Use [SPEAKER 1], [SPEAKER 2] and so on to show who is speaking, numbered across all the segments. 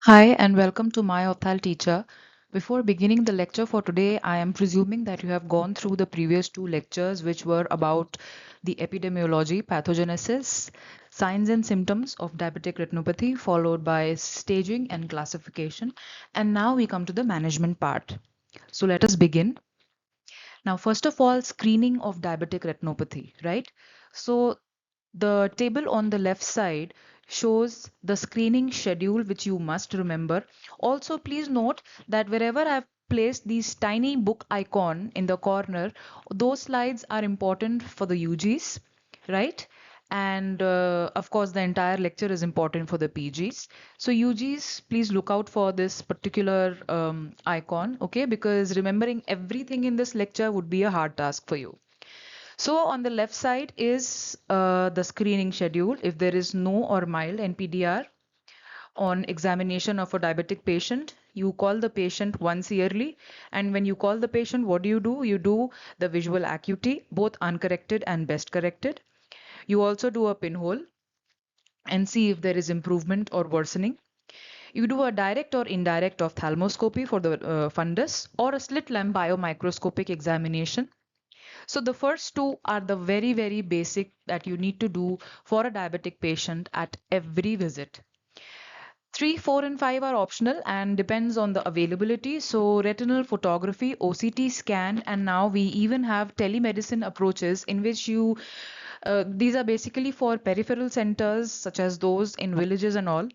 [SPEAKER 1] Hi, and welcome to my Opthal teacher. Before beginning the lecture for today, I am presuming that you have gone through the previous two lectures, which were about the epidemiology, pathogenesis, signs and symptoms of diabetic retinopathy, followed by staging and classification. And now we come to the management part. So let us begin. Now, first of all, screening of diabetic retinopathy, right? So the table on the left side shows the screening schedule, which you must remember. Also, please note that wherever I've placed these tiny book icon in the corner, those slides are important for the UGs, right? And of course, the entire lecture is important for the PGs. So UGs, please look out for this particular icon, okay? Because remembering everything in this lecture would be a hard task for you. So on the left side is the screening schedule. If there is no or mild NPDR on examination of a diabetic patient, you call the patient once yearly. And when you call the patient, what do? You do the visual acuity, both uncorrected and best corrected. You also do a pinhole and see if there is improvement or worsening. You do a direct or indirect ophthalmoscopy for the fundus or a slit lamp biomicroscopic examination. So the first two are the very, very basic that you need to do for a diabetic patient at every visit. 3, 4, and 5 are optional and depends on the availability. So retinal photography, OCT scan, and now we even have telemedicine approaches in which these are basically for peripheral centers such as those in villages and all,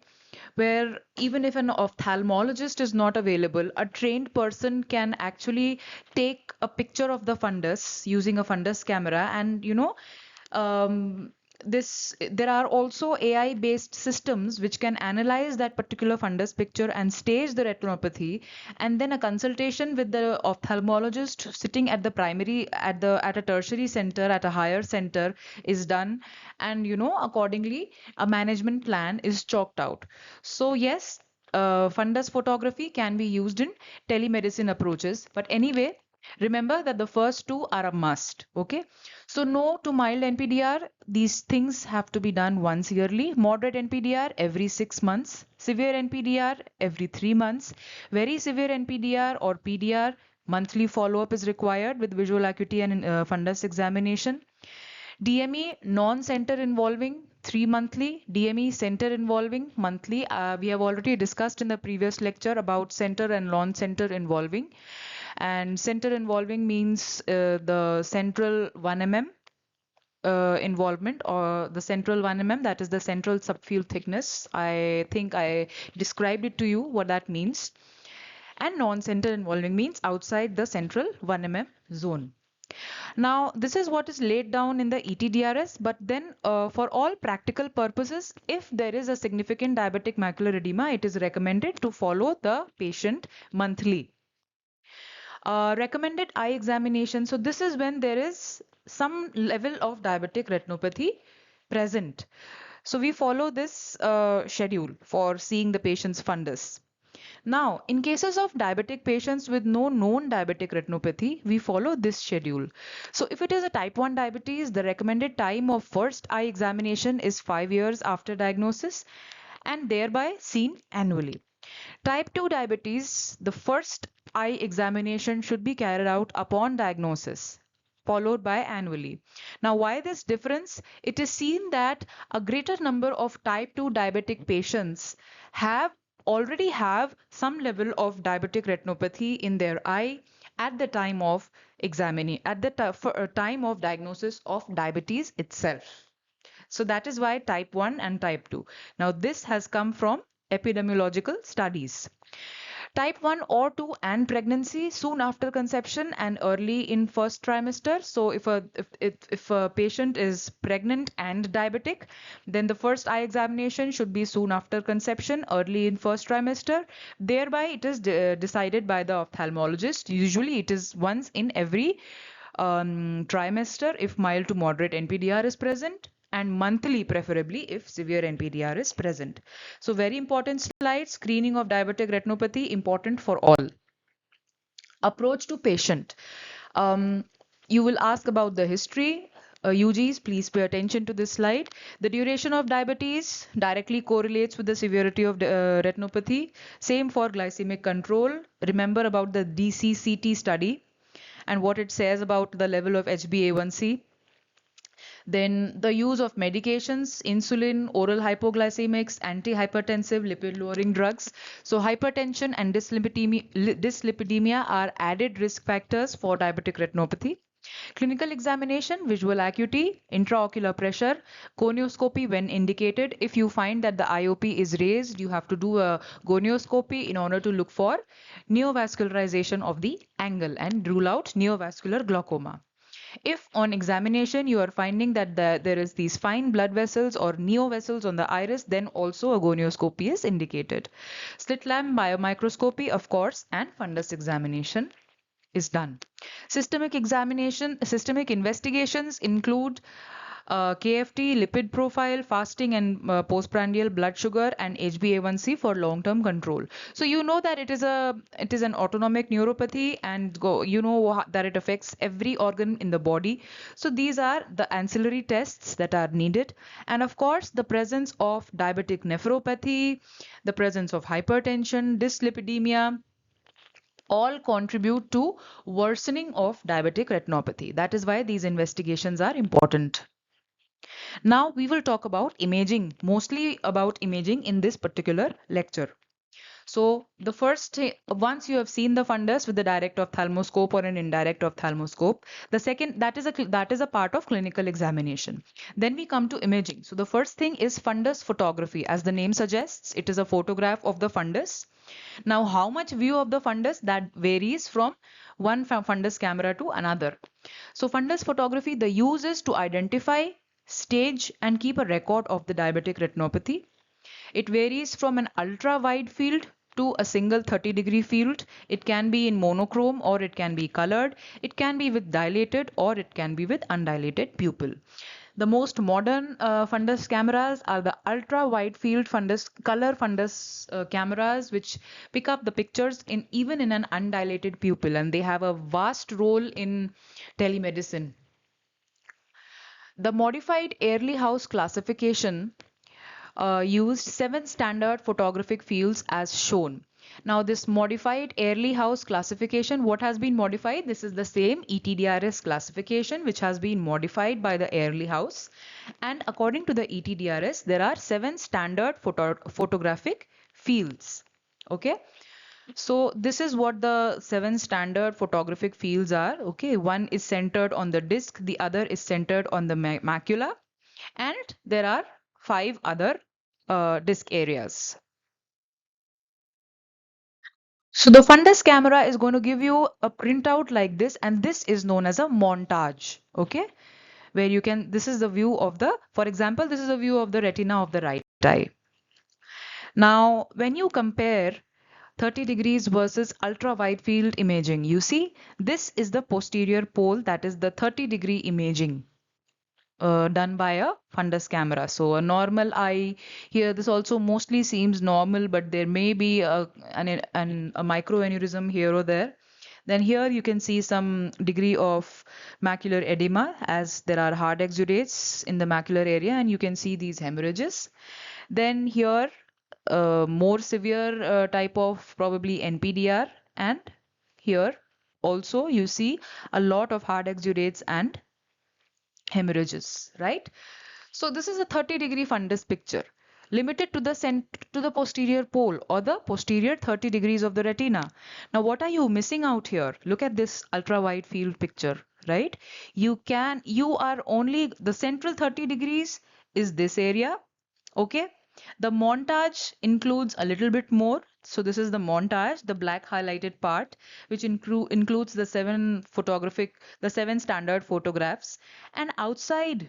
[SPEAKER 1] where even if an ophthalmologist is not available, a trained person can actually take a picture of the fundus using a fundus camera and um, there are also AI based systems which can analyze that particular fundus picture and stage the retinopathy, and then a consultation with the ophthalmologist sitting at the primary at a tertiary center at a higher center is done, and accordingly a management plan is chalked out. So yes, fundus photography can be used in telemedicine approaches, but anyway, remember that the first two are a must. Okay, so no to mild NPDR. These things have to be done once yearly. Moderate NPDR every 6 months. Severe NPDR every 3 months. Very severe NPDR or PDR, monthly follow-up is required with visual acuity and fundus examination. DME non-center involving 3 monthly, DME center involving monthly. We have already discussed in the previous lecture about center and non-center involving. And center involving means the central 1 mm involvement, or the central 1 mm, that is the central subfield thickness. I think I described it to you what that means. And non-center involving means outside the central 1 mm zone. Now, this is what is laid down in the ETDRS, but then for all practical purposes, if there is a significant diabetic macular edema, it is recommended to follow the patient monthly. Recommended eye examination. So this is when there is some level of diabetic retinopathy present. So we follow this schedule for seeing the patient's fundus. Now, in cases of diabetic patients with no known diabetic retinopathy, we follow this schedule. So if it is a type 1 diabetes, the recommended time of first eye examination is 5 years after diagnosis and thereby seen annually. Type 2 diabetes, the first eye examination should be carried out upon diagnosis, followed by annually. Now, why this difference? It is seen that a greater number of type 2 diabetic patients already have some level of diabetic retinopathy in their eye at the time of time of diagnosis of diabetes itself. So that is why type 1 and type 2. Now this has come from epidemiological studies. Type 1 or 2 and pregnancy soon after conception and early in first trimester. So if a patient is pregnant and diabetic, then the first eye examination should be soon after conception, early in first trimester. Thereby it is decided by the ophthalmologist. Usually it is once in every trimester if mild to moderate NPDR is present, and monthly preferably if severe NPDR is present. So very important slide, screening of diabetic retinopathy, important for all. Approach to patient. Um, you will ask about the history. UGs, please pay attention to this slide. The duration of diabetes directly correlates with the severity of retinopathy. Same for glycemic control. Remember about the DCCT study and what it says about the level of HbA1c. Then the use of medications, insulin, oral hypoglycemics, antihypertensive, lipid lowering drugs. So hypertension and dyslipidemia are added risk factors for diabetic retinopathy. Clinical examination, visual acuity, intraocular pressure, gonioscopy when indicated. If you find that the IOP is raised, you have to do a gonioscopy in order to look for neovascularization of the angle and rule out neovascular glaucoma. If on examination you are finding that there is these fine blood vessels or neovessels on the iris, then also a gonioscopy is indicated. Slit lamp biomicroscopy, of course, and fundus examination is done. Systemic investigations include KFT, lipid profile, fasting and postprandial blood sugar, and HbA1c for long-term control. So you know that it is an autonomic neuropathy, and you know that it affects every organ in the body. So these are the ancillary tests that are needed, and of course the presence of diabetic nephropathy, the presence of hypertension, dyslipidemia, all contribute to worsening of diabetic retinopathy. That is why these investigations are important. Now we will talk about imaging, mostly about imaging in this particular lecture. So the first, once you have seen the fundus with the direct ophthalmoscope or an indirect ophthalmoscope, the second, that is a part of clinical examination. Then we come to imaging. So the first thing is fundus photography. As the name suggests, it is a photograph of the fundus. Now, how much view of the fundus, that varies from one fundus camera to another. So fundus photography, the use is to identify, stage, and keep a record of the diabetic retinopathy. It varies from an ultra wide field to a single 30-degree field. It can be in monochrome or it can be colored. It can be with dilated or it can be with undilated pupil. The most modern fundus cameras are the ultra wide field fundus color fundus cameras, which pick up the pictures in even in an undilated pupil, and they have a vast role in telemedicine. The modified Early-House classification used 7 standard photographic fields as shown. Now this modified Early-House classification, what has been modified? This is the same ETDRS classification which has been modified by the Early-House, and according to the ETDRS there are 7 standard photographic fields. Okay. So this is what the 7 standard photographic fields are. Okay, one is centered on the disc, the other is centered on the macula, and there are 5 other disc areas. So the fundus camera is going to give you a printout like this, and this is known as a montage. Okay, where you can, this is the view of the, for example, this is a view of the retina of the right eye. Now, when you compare 30 degrees versus ultra wide field imaging, you see this is the posterior pole, that is the 30-degree imaging done by a fundus camera. So a normal eye here, this also mostly seems normal, but there may be a microaneurysm here or there. Then here you can see some degree of macular edema, as there are hard exudates in the macular area, and you can see these hemorrhages. Then here more severe type of probably NPDR, and here also you see a lot of hard exudates and hemorrhages, right? So this is a 30-degree fundus picture limited to the posterior pole or the posterior 30 degrees of the retina. Now what are you missing out here? Look at this ultra wide field picture, right? You are only, the central 30 degrees is this area. Okay, the montage includes a little bit more. So this is the montage, the black highlighted part, which includes the 7 standard photographs. And outside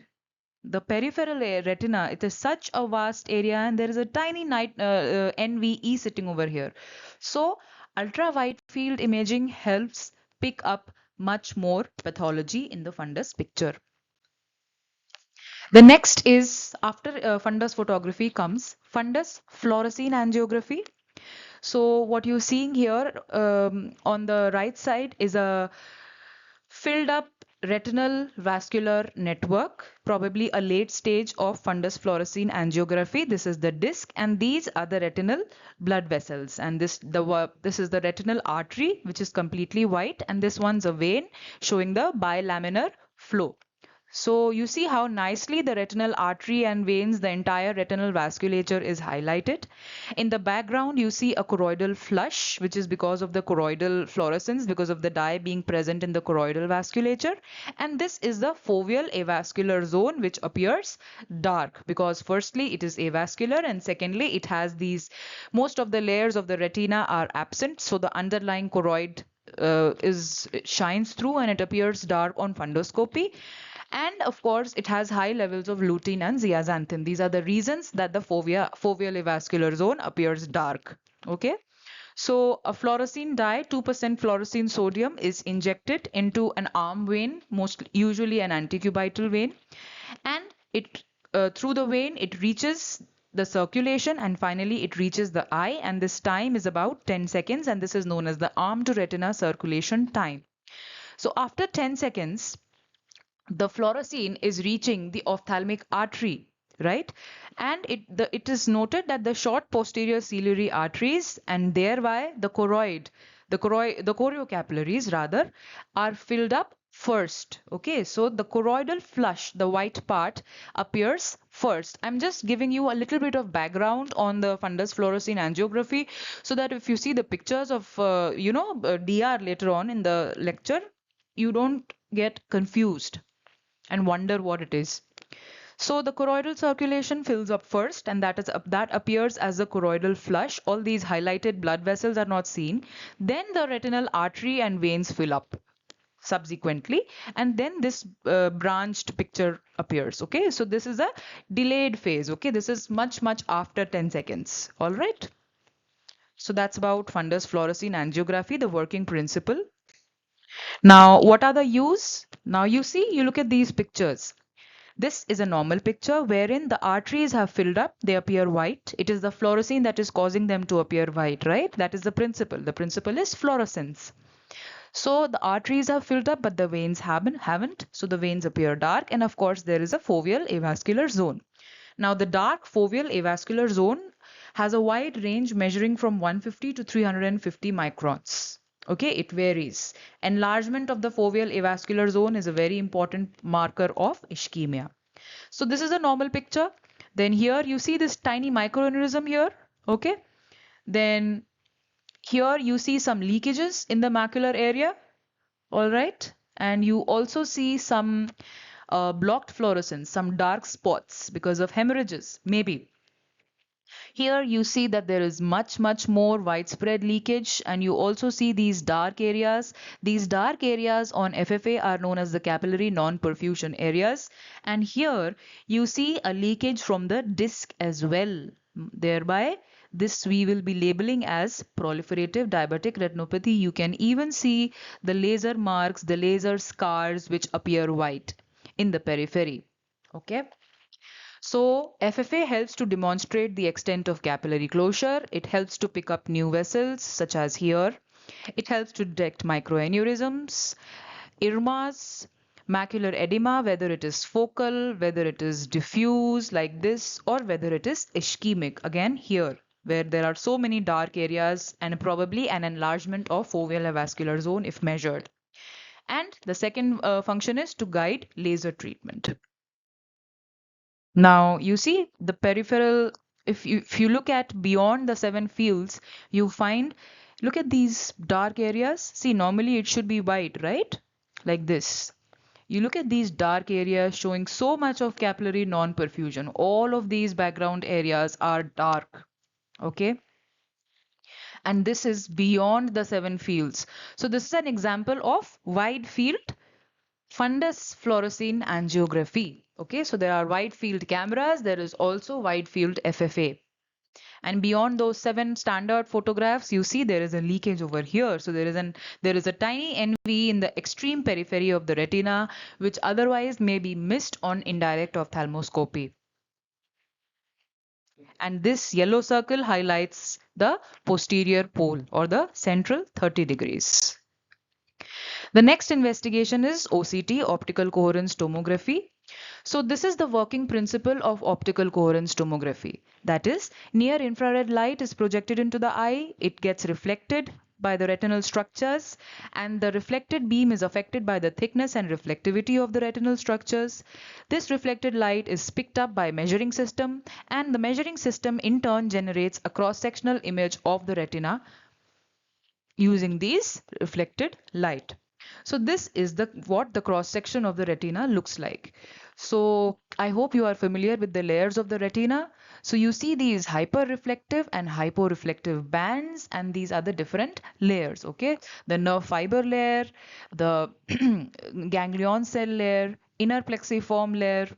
[SPEAKER 1] the peripheral retina, it is such a vast area, and there is a tiny NVE sitting over here. So ultra wide field imaging helps pick up much more pathology in the fundus picture. The next is, after fundus photography comes fundus fluorescein angiography. So what you're seeing here on the right side is a filled up retinal vascular network, probably a late stage of fundus fluorescein angiography. This is the disc, and these are the retinal blood vessels. And this is the retinal artery, which is completely white, and this one's a vein showing the bilaminar flow. So you see how nicely the retinal artery and veins, the entire retinal vasculature is highlighted. In the background, you see a choroidal flush, which is because of the choroidal fluorescence, because of the dye being present in the choroidal vasculature. And this is the foveal avascular zone, which appears dark because firstly, it is avascular, and secondly, it has most of the layers of the retina are absent. So the underlying choroid shines through and it appears dark on fundoscopy. And of course, it has high levels of lutein and zeaxanthin. These are the reasons that the foveal avascular zone appears dark. Okay. So a fluorescein dye, 2% fluorescein sodium, is injected into an arm vein, usually an antecubital vein, and it through the vein it reaches the circulation and finally it reaches the eye, and this time is about 10 seconds, and this is known as the arm to retina circulation time. So after 10 seconds, the fluorescein is reaching the ophthalmic artery, right? And it is noted that the short posterior ciliary arteries and thereby the choriocapillaries rather, are filled up first. Okay, so the choroidal flush, the white part, appears first. I'm just giving you a little bit of background on the fundus fluorescein angiography so that if you see the pictures of DR later on in the lecture, you don't get confused and wonder what it is. So the choroidal circulation fills up first, and that appears as the choroidal flush. All these highlighted blood vessels are not seen. Then the retinal artery and veins fill up subsequently, and then this branched picture appears. Okay, so this is a delayed phase. Okay, this is much after 10 seconds. All right. So that's about fundus fluorescein angiography, the working principle. Now, what are the use? Now you look at these pictures. This is a normal picture wherein the arteries have filled up, they appear white. It is the fluorescein that is causing them to appear white, right? That is the principle. The principle is fluorescence. So the arteries have filled up, but the veins haven't. So the veins appear dark, and of course there is a foveal avascular zone. Now the dark foveal avascular zone has a wide range measuring from 150 to 350 microns. Okay, it varies. Enlargement of the foveal avascular zone is a very important marker of ischemia. So this is a normal picture. Then here you see this tiny microaneurysm here. Okay. Then here you see some leakages in the macular area. All right. And you also see some blocked fluorescence, some dark spots because of hemorrhages, maybe. Here you see that there is much more widespread leakage, and you also see these dark areas. These dark areas on FFA are known as the capillary non-perfusion areas. And here you see a leakage from the disc as well. Thereby, this we will be labeling as proliferative diabetic retinopathy. You can even see the laser marks, the laser scars which appear white in the periphery. Okay. So FFA helps to demonstrate the extent of capillary closure. It helps to pick up new vessels, such as here. It helps to detect microaneurysms, irmas, macular edema, whether it is focal, whether it is diffuse like this, or whether it is ischemic, again here, where there are so many dark areas and probably an enlargement of foveal avascular zone if measured. And the second function is to guide laser treatment. Now, you see the peripheral, if you look at beyond the seven fields, you find, look at these dark areas. See, normally it should be white, right? Like this. You look at these dark areas showing so much of capillary non-perfusion. All of these background areas are dark. Okay. And this is beyond the seven fields. So this is an example of wide field fundus fluorescein angiography. Okay, so there are wide field cameras, there is also wide field FFA. And beyond those seven standard photographs, you see there is a leakage over here. So there is a tiny NV in the extreme periphery of the retina, which otherwise may be missed on indirect ophthalmoscopy. And this yellow circle highlights the posterior pole or the central 30 degrees. The next investigation is OCT, optical coherence tomography. So this is the working principle of optical coherence tomography. That is, near infrared light is projected into the eye, it gets reflected by the retinal structures, and the reflected beam is affected by the thickness and reflectivity of the retinal structures. This reflected light is picked up by measuring system, and the measuring system in turn generates a cross-sectional image of the retina using these reflected light. So this is the what the cross section of the retina looks like. So I hope you are familiar with the layers of the retina. So you see these hyper-reflective and hyporeflective bands, and these are the different layers, okay? The nerve fiber layer, the ganglion cell layer, inner plexiform layer,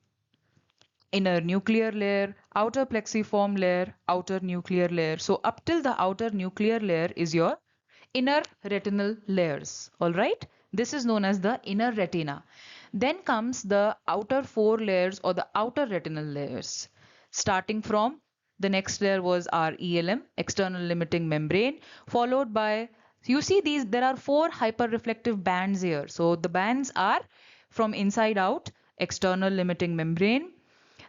[SPEAKER 1] inner nuclear layer, outer plexiform layer, outer nuclear layer. So up till the outer nuclear layer is your inner retinal layers. All right, this is known as the inner retina. Then comes the outer four layers or the outer retinal layers. Starting from the next layer was our ELM, external limiting membrane, followed by, you see these, there are four hyperreflective bands here. So the bands are from inside out, external limiting membrane,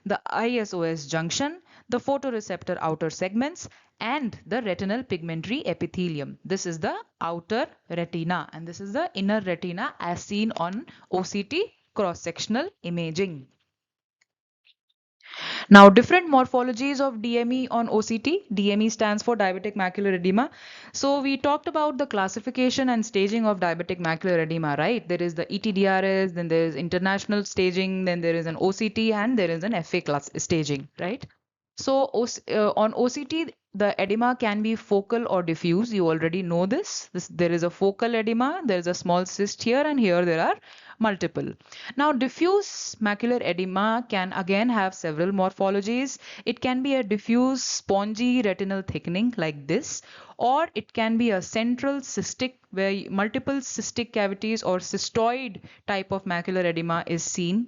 [SPEAKER 1] the ISOS junction, the photoreceptor outer segments, and the retinal pigmentary epithelium. This is the outer retina, and this is the inner retina as seen on OCT cross-sectional imaging. Now, different morphologies of DME on OCT. DME stands for diabetic macular edema. So we talked about the classification and staging of diabetic macular edema, right? There is the ETDRS, then there is international staging, then there is an OCT, and there is an FA class staging, right? So on OCT, the edema can be focal or diffuse. You already know this. There is a focal edema, there is a small cyst here, and here there are multiple. Now, diffuse macular edema can again have several morphologies. It can be a diffuse spongy retinal thickening like this, or it can be a central cystic where multiple cystic cavities or cystoid type of macular edema is seen.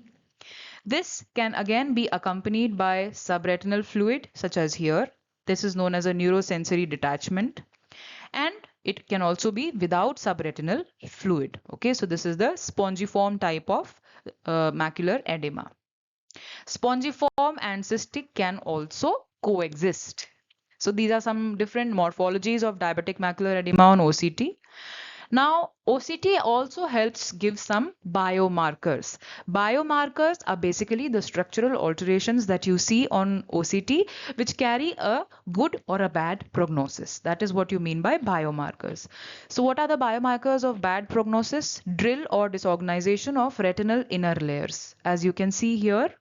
[SPEAKER 1] This can again be accompanied by subretinal fluid, such as here. This is known as a neurosensory detachment. And it can also be without subretinal fluid. Okay, so this is the spongiform type of macular edema. Spongiform and cystic can also coexist. So these are some different morphologies of diabetic macular edema on OCT. Now, OCT also helps give some biomarkers. Biomarkers are basically the structural alterations that you see on OCT, which carry a good or a bad prognosis. That is what you mean by biomarkers. So what are the biomarkers of bad prognosis? Drill or disorganization of retinal inner layers. As you can see here,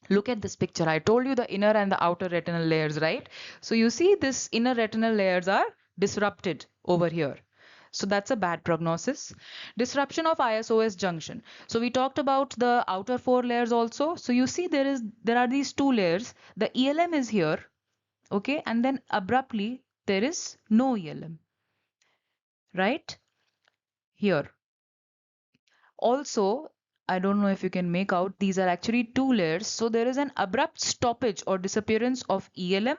[SPEAKER 1] look at this picture. I told you the inner and the outer retinal layers, right? So you see this inner retinal layers are disrupted over here. So that's a bad prognosis. Disruption of ISOS junction. So we talked about the outer four layers also. So you see there are these two layers. The ELM is here, okay, and then abruptly there is no ELM, right? Here. Also, I don't know if you can make out, these are actually two layers. So there is an abrupt stoppage or disappearance of ELM,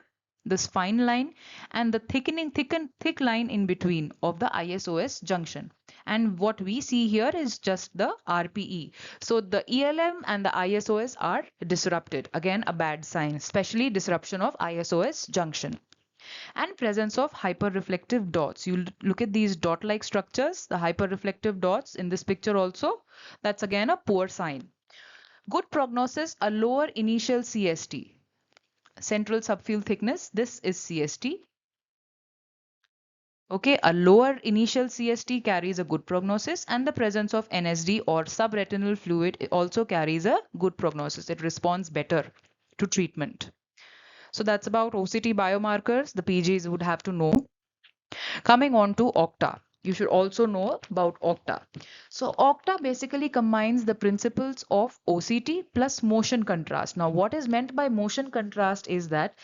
[SPEAKER 1] this fine line, and the thick line in between of the ISOS junction. And what we see here is just the RPE. So the ELM and the ISOS are disrupted. Again, a bad sign, especially disruption of ISOS junction. And presence of hyperreflective dots. You look at these dot-like structures, the hyperreflective dots in this picture also. That's again a poor sign. Good prognosis, a lower initial CST, central subfield thickness. This is CST. Okay, a lower initial CST carries a good prognosis, and the presence of NSD or subretinal fluid also carries a good prognosis. It responds better to treatment. So that's about OCT biomarkers the PGs would have to know. Coming on to OCTA. You should also know about OCTA. So OCTA basically combines the principles of OCT plus motion contrast. Now what is meant by motion contrast is that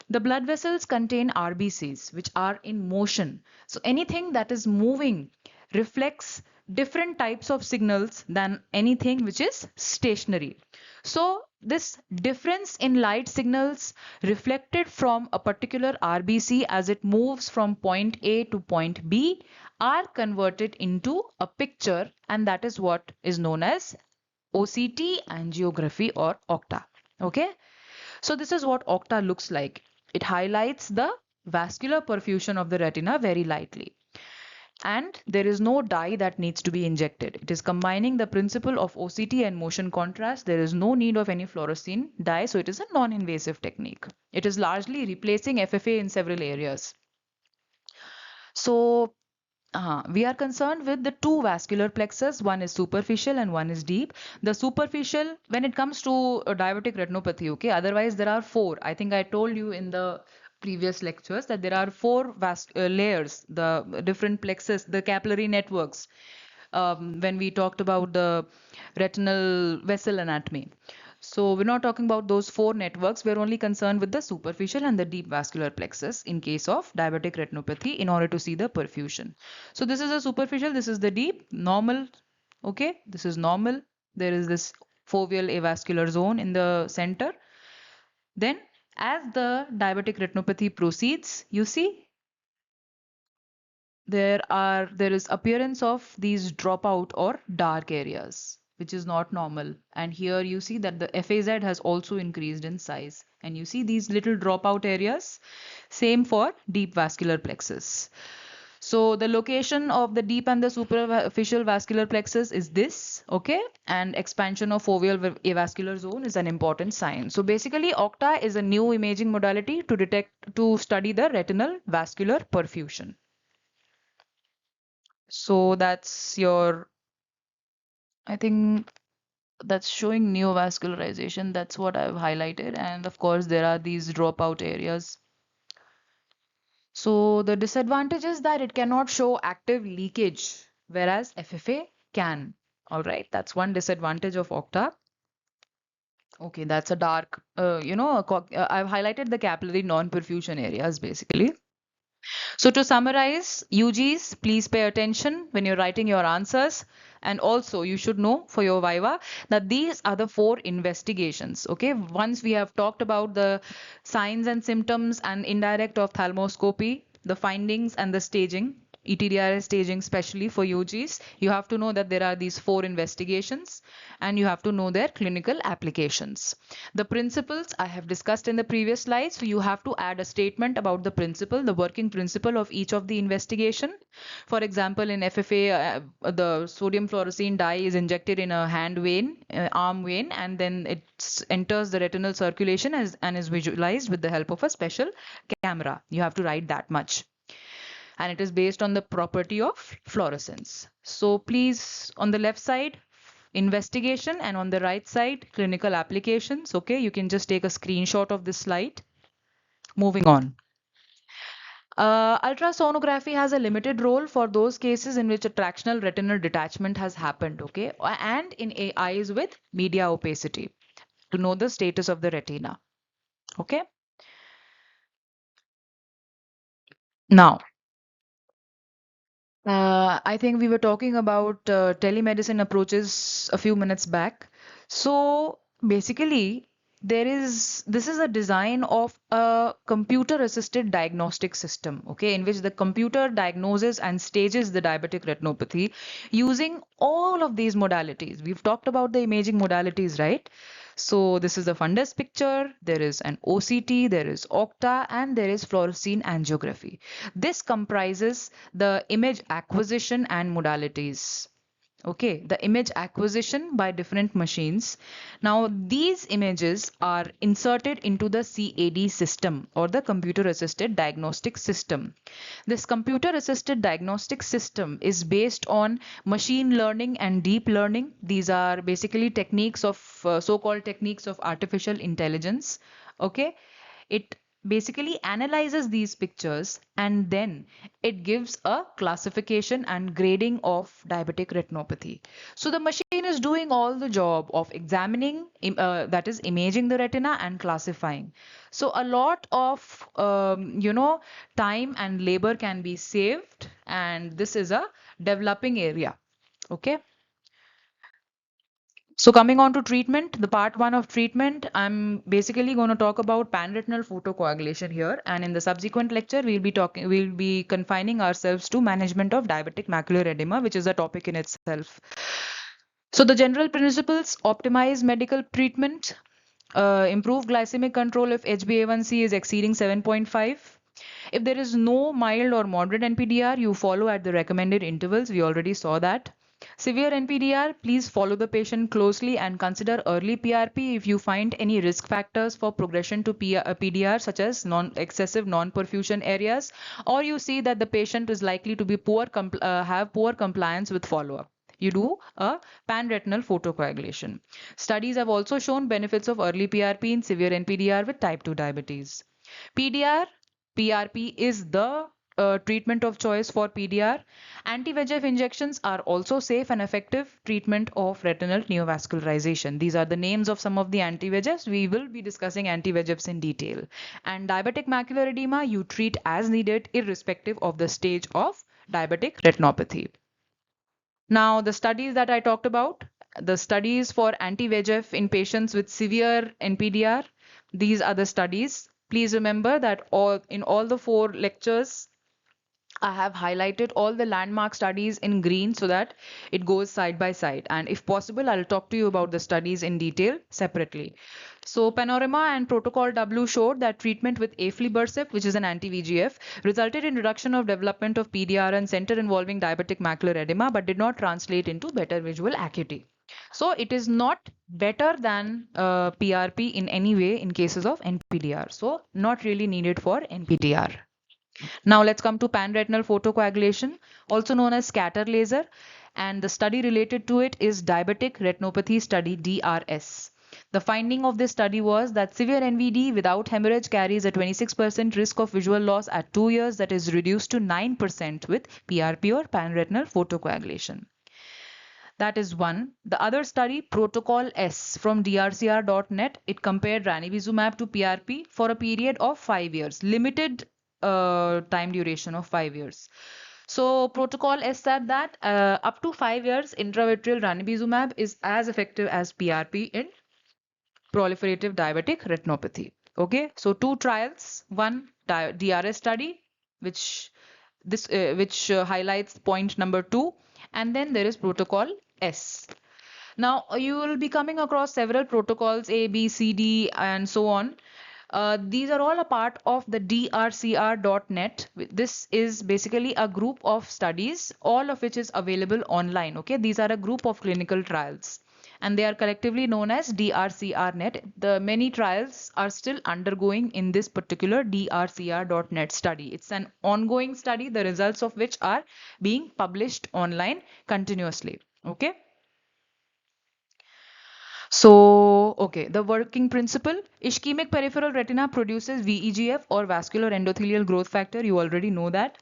[SPEAKER 1] the blood vessels contain RBCs which are in motion. So anything that is moving reflects different types of signals than anything which is stationary. So this difference in light signals reflected from a particular RBC as it moves from point A to point B are converted into a picture, and that is what is known as OCT angiography or OCTA. Okay, so this is what OCTA looks like. It highlights the vascular perfusion of the retina very lightly. And there is no dye that needs to be injected. It is combining the principle of OCT and motion contrast. There is no need of any fluorescein dye, so it is a non-invasive technique. It is largely replacing FFA in several areas. So we are concerned with the two vascular plexus. One is superficial and one is deep. The superficial, when it comes to diabetic retinopathy, okay, otherwise there are four. I think I told you in the previous lectures that there are four layers, the different plexus, the capillary networks, when we talked about the retinal vessel anatomy. So we're not talking about those four networks. We're only concerned with the superficial and the deep vascular plexus in case of diabetic retinopathy in order to see the perfusion. So this is a superficial, this is the deep, normal. Okay, this is normal. There is this foveal avascular zone in the center. Then as the diabetic retinopathy proceeds, you see there is appearance of these dropout or dark areas, which is not normal. And here you see that the FAZ has also increased in size, and you see these little dropout areas. Same for deep vascular plexus. So the location of the deep and the superficial vascular plexus is this, okay? And expansion of foveal avascular zone is an important sign. So basically, OCTA is a new imaging modality to study the retinal vascular perfusion. So that's your, I think that's showing neovascularization. That's what I've highlighted. And of course, there are these dropout areas. So the disadvantage is that it cannot show active leakage, whereas FFA can. All right, that's one disadvantage of OCTA. Okay, that's a dark, I've highlighted the capillary non-perfusion areas basically. So to summarize, UGs, please pay attention when you're writing your answers. And also you should know for your Viva that these are the four investigations. Okay, once we have talked about the signs and symptoms and indirect ophthalmoscopy, the findings and the staging, ETDRS staging especially for UGs, you have to know that there are these four investigations and you have to know their clinical applications. The principles I have discussed in the previous slides, so you have to add a statement about the principle, the working principle of each of the investigation. For example, in FFA, the sodium fluorescein dye is injected in a hand vein, arm vein, and then it enters the retinal circulation and is visualized with the help of a special camera. You have to write that much, and it is based on the property of fluorescence. So please, on the left side, investigation, and on the right side, clinical applications. Okay, you can just take a screenshot of this slide. Moving on. Ultrasonography has a limited role for those cases in which a tractional retinal detachment has happened, okay, and in eyes with media opacity to know the status of the retina. Okay. Now, I think we were talking about telemedicine approaches a few minutes back. So basically, this is a design of a computer assisted diagnostic system, okay, in which the computer diagnoses and stages the diabetic retinopathy using all of these modalities. We've talked about the imaging modalities, right? So this is the fundus picture, there is an OCT, there is OCTA, and there is fluorescein angiography. This comprises the image acquisition and modalities. Okay, the image acquisition by different machines. Now, these images are inserted into the CAD system or the computer assisted diagnostic system. This computer assisted diagnostic system is based on machine learning and deep learning. These are basically techniques of so-called techniques of artificial intelligence. Okay, it basically analyzes these pictures and then it gives a classification and grading of diabetic retinopathy. So the machine is doing all the job of examining, that is imaging the retina and classifying. So a lot of time and labor can be saved, and this is a developing area. Okay. So coming on to treatment, the part one of treatment, I'm basically going to talk about panretinal photocoagulation here, and in the subsequent lecture, we'll be confining ourselves to management of diabetic macular edema, which is a topic in itself. So the general principles: optimize medical treatment, improve glycemic control if HbA1c is exceeding 7.5. If there is no mild or moderate NPDR, you follow at the recommended intervals. We already saw that. Severe NPDR, please follow the patient closely and consider early PRP if you find any risk factors for progression to PDR, such as excessive non-perfusion areas, or you see that the patient is likely to be have poor compliance with follow-up. You do a panretinal photocoagulation. Studies have also shown benefits of early PRP in severe NPDR with type 2 diabetes. PDR, PRP is the treatment of choice for PDR. Anti-VEGF injections are also safe and effective treatment of retinal neovascularization. These are the names of some of the anti-VEGFs. We will be discussing anti-VEGFs in detail. And diabetic macular edema, you treat as needed irrespective of the stage of diabetic retinopathy. Now, the studies that I talked about, the studies for anti-VEGF in patients with severe NPDR, these are the studies. Please remember that in all the 4 lectures, I have highlighted all the landmark studies in green so that it goes side by side. And if possible, I'll talk to you about the studies in detail separately. So Panorama and Protocol W showed that treatment with aflibercept, which is an anti-VEGF, resulted in reduction of development of PDR and center involving diabetic macular edema, but did not translate into better visual acuity. So it is not better than PRP in any way in cases of NPDR. So not really needed for NPDR. Now let's come to panretinal photocoagulation, also known as scatter laser, and the study related to it is diabetic retinopathy study, DRS. The finding of this study was that severe NVD without hemorrhage carries a 26% risk of visual loss at 2 years, that is reduced to 9% with PRP or panretinal photocoagulation. That is one. The other study, Protocol S from drcr.net, it compared ranibizumab to PRP for a period of 5 years, limited time duration of 5 years. So Protocol S said that up to 5 years, intravitreal ranibizumab is as effective as PRP in proliferative diabetic retinopathy. Okay, so 2 trials, one DRS study, which highlights point number 2, and then there is Protocol S. Now you will be coming across several protocols A, B, C, D, and so on. These are all a part of the drcr.net. This is basically a group of studies, all of which is available online. Okay, these are a group of clinical trials, and they are collectively known as drcr.net. The many trials are still undergoing in this particular drcr.net study. It's an ongoing study, the results of which are being published online continuously. Okay. So, okay, the working principle, ischemic peripheral retina produces VEGF or vascular endothelial growth factor. You already know that.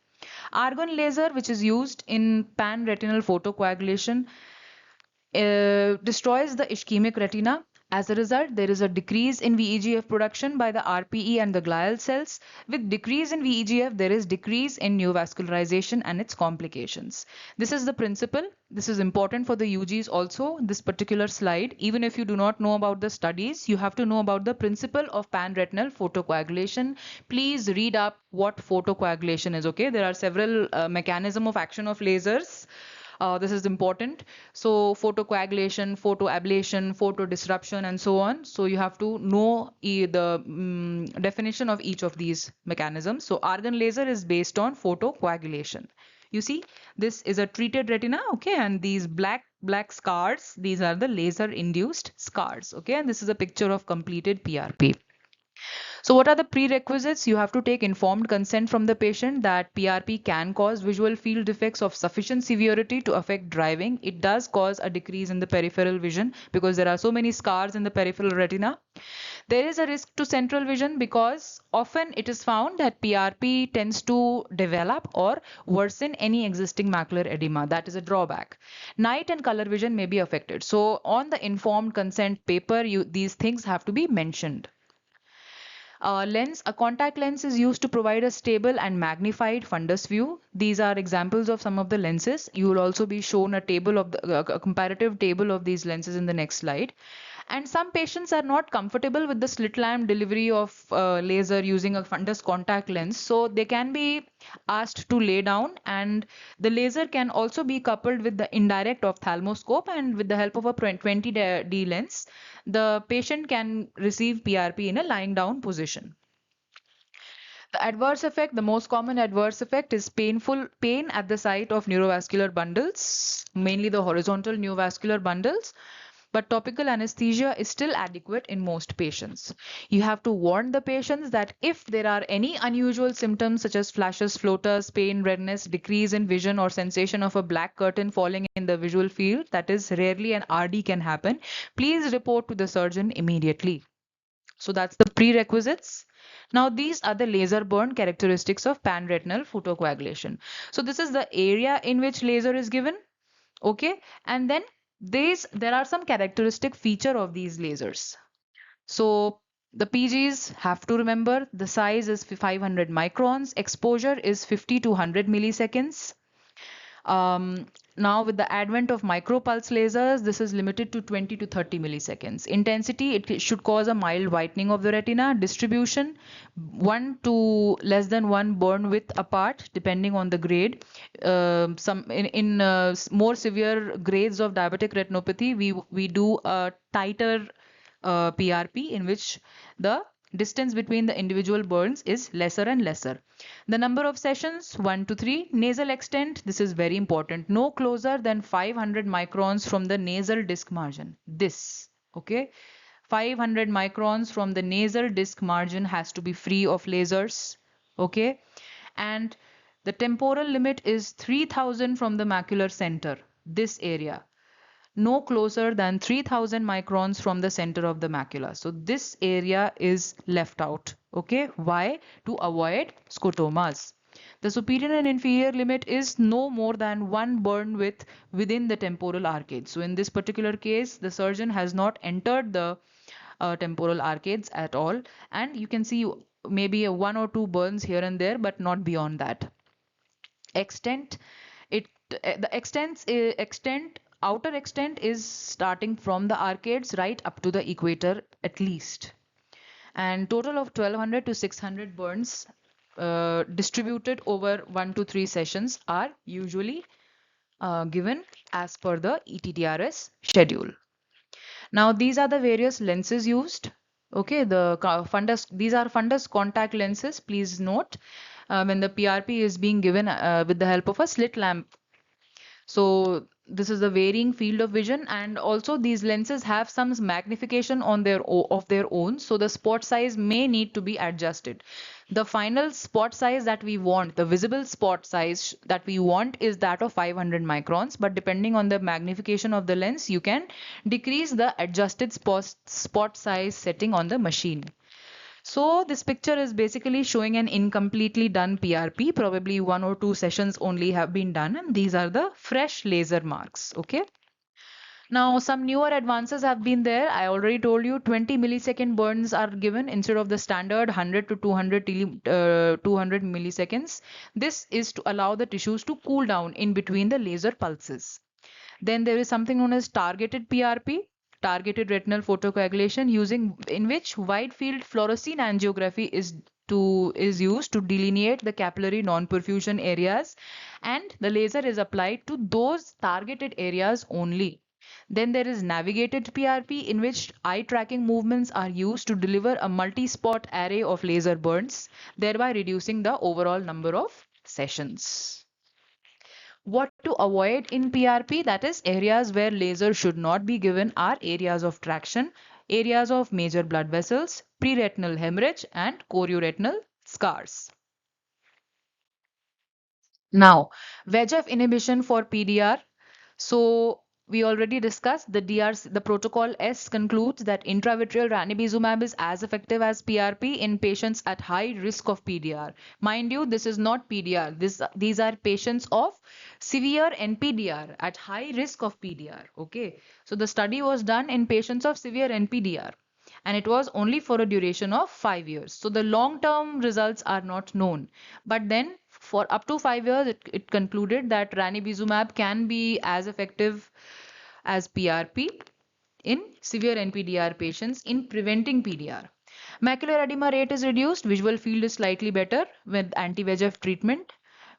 [SPEAKER 1] Argon laser, which is used in pan-retinal photocoagulation, destroys the ischemic retina. As a result, there is a decrease in VEGF production by the RPE and the glial cells. With decrease in VEGF, there is decrease in neovascularization and its complications. This is the principle. This is important for the UGs also, this particular slide. Even if you do not know about the studies, you have to know about the principle of panretinal photocoagulation. Please read up what photocoagulation is, okay? There are several mechanism of action of lasers. This is important. So photocoagulation, photoablation, photodisruption, and so on. So you have to know the definition of each of these mechanisms. So argon laser is based on photocoagulation. You see, this is a treated retina, okay, and these black scars, these are the laser induced scars, okay, and this is a picture of completed PRP. So what are the prerequisites? You have to take informed consent from the patient that PRP can cause visual field defects of sufficient severity to affect driving. It does cause a decrease in the peripheral vision because there are so many scars in the peripheral retina. There is a risk to central vision because often it is found that PRP tends to develop or worsen any existing macular edema. That is a drawback. Night and color vision may be affected. So on the informed consent paper, these things have to be mentioned. A contact lens is used to provide a stable and magnified fundus view. These are examples of some of the lenses. You will also be shown a table of a comparative table of these lenses in the next slide. And some patients are not comfortable with the slit lamp delivery of laser using a fundus contact lens, so they can be asked to lay down, and the laser can also be coupled with the indirect ophthalmoscope, and with the help of a 20D lens, the patient can receive PRP in a lying down position. The adverse effect, the most common adverse effect is painful pain at the site of neurovascular bundles, mainly the horizontal neovascular bundles. But topical anesthesia is still adequate in most patients. You have to warn the patients that if there are any unusual symptoms such as flashes, floaters, pain, redness, decrease in vision, or sensation of a black curtain falling in the visual field, that is rarely an RD can happen, please report to the surgeon immediately. So that's the prerequisites. Now these are the laser burn characteristics of panretinal photocoagulation. So this is the area in which laser is given. Okay, and then there are some characteristic feature of these lasers. So the PGs have to remember the size is 500 microns, exposure is 50 to 100 milliseconds. Um, Now, with the advent of micropulse lasers, this is limited to 20 to 30 milliseconds. Intensity, it should cause a mild whitening of the retina. Distribution, 1 to less than 1 burn width apart, depending on the grade. In more severe grades of diabetic retinopathy, we do a tighter PRP in which the distance between the individual burns is lesser and lesser. The number of sessions 1 to 3. Nasal extent, this is very important. No closer than 500 microns from the nasal disc margin. This, okay? 500 microns from the nasal disc margin has to be free of lasers, okay? And the temporal limit is 3000 from the macular center, this area, no closer than 3000 microns from the center of the macula. So this area is left out. Okay, why? To avoid scotomas. The superior and inferior limit is no more than one burn width within the temporal arcade. So in this particular case, the surgeon has not entered the temporal arcades at all, and you can see maybe a one or two burns here and there, but not beyond that. Extent, it the extent outer extent is starting from the arcades right up to the equator at least, and total of 1200 to 600 burns distributed over 1 to 3 sessions are usually given as per the ETDRS schedule. Now these are the various lenses used. Okay, fundus, these are fundus contact lenses. Please note when the PRP is being given with the help of a slit lamp. So this is the varying field of vision, and also these lenses have some magnification on of their own, so the spot size may need to be adjusted. The final spot size that we want, the visible spot size that we want, is that of 500 microns, but depending on the magnification of the lens, you can decrease the adjusted spot size setting on the machine. So this picture is basically showing an incompletely done PRP. Probably one or two sessions only have been done, and these are the fresh laser marks. Okay. Now some newer advances have been there. I already told you 20 millisecond burns are given instead of the standard 100 to 200 milliseconds. This is to allow the tissues to cool down in between the laser pulses. Then there is something known as targeted PRP, targeted retinal photocoagulation, using in which wide field fluorescein angiography is used to delineate the capillary non-perfusion areas, and the laser is applied to those targeted areas only. Then there is navigated PRP, in which eye tracking movements are used to deliver a multi-spot array of laser burns, thereby reducing the overall number of sessions. What to avoid in PRP, that is, areas where laser should not be given, are areas of traction, areas of major blood vessels, preretinal hemorrhage, and chorioretinal scars. Now, VEGF inhibition for PDR. So we already discussed the DRC, the protocol S concludes that intravitreal ranibizumab is as effective as PRP in patients at high risk of PDR. Mind you, this is not PDR. These are patients of severe NPDR at high risk of PDR. Okay. So the study was done in patients of severe NPDR. and it was only for a duration of 5 years. So the long term results are not known, but then for up to 5 years it concluded that ranibizumab can be as effective as PRP in severe NPDR patients in preventing PDR. Macular edema rate is reduced, visual field is slightly better with anti-VEGF treatment,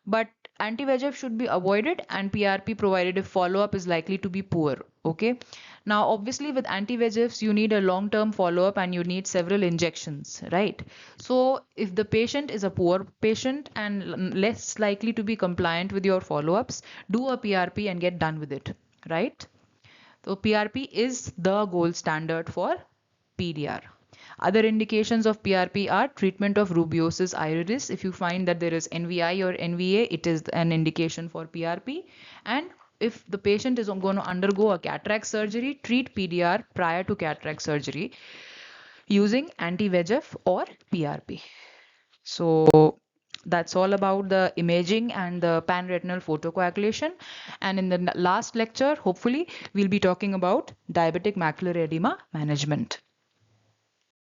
[SPEAKER 1] but anti-VEGF should be avoided and PRP provided if follow-up is likely to be poor. Okay. Now, obviously, with anti-VEGFs, you need a long-term follow-up and you need several injections, right? So, if the patient is a poor patient and less likely to be compliant with your follow-ups, do a PRP and get done with it, right? So PRP is the gold standard for PDR. Other indications of PRP are treatment of rubeosis iridis. If you find that there is NVI or NVA, it is an indication for PRP. And if the patient is going to undergo a cataract surgery, treat PDR prior to cataract surgery using anti-VEGF or PRP. So that's all about the imaging and the panretinal photocoagulation. And in the last lecture, hopefully, we'll be talking about diabetic macular edema management.